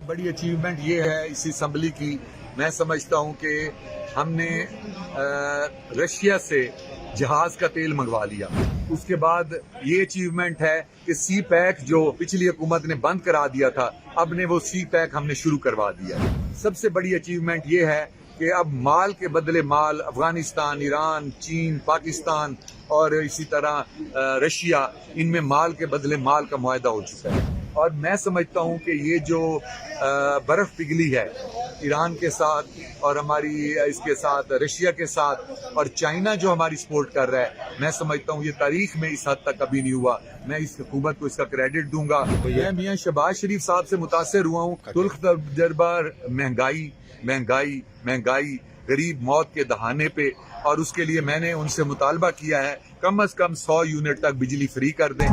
بڑی اچیومنٹ یہ ہے اس اسمبلی کی، میں سمجھتا ہوں کہ ہم نے رشیا سے جہاز کا تیل منگوا لیا۔ اس کے بعد یہ اچیومنٹ ہے کہ سی پیک جو پچھلی حکومت نے بند کرا دیا تھا، اب نے وہ سی پیک ہم نے شروع کروا دیا۔ سب سے بڑی اچیومنٹ یہ ہے کہ اب مال کے بدلے مال افغانستان، ایران، چین، پاکستان اور اسی طرح رشیا، ان میں مال کے بدلے مال کا معاہدہ ہو چکا ہے۔ اور میں سمجھتا ہوں کہ یہ جو برف پگھلی ہے ایران کے ساتھ اور ہماری اس کے ساتھ رشیا کے ساتھ، اور چائنا جو ہماری سپورٹ کر رہا ہے، میں سمجھتا ہوں یہ تاریخ میں اس حد تک کبھی نہیں ہوا۔ میں اس حکومت کو اس کا کریڈٹ دوں گا۔ میں میاں شہباز شریف صاحب سے متاثر ہوا ہوں۔ تلخ تجربہ، مہنگائی مہنگائی مہنگائی، غریب موت کے دہانے پہ، اور اس کے لیے میں نے ان سے مطالبہ کیا ہے کم از کم 100 یونٹ تک بجلی فری کر دیں۔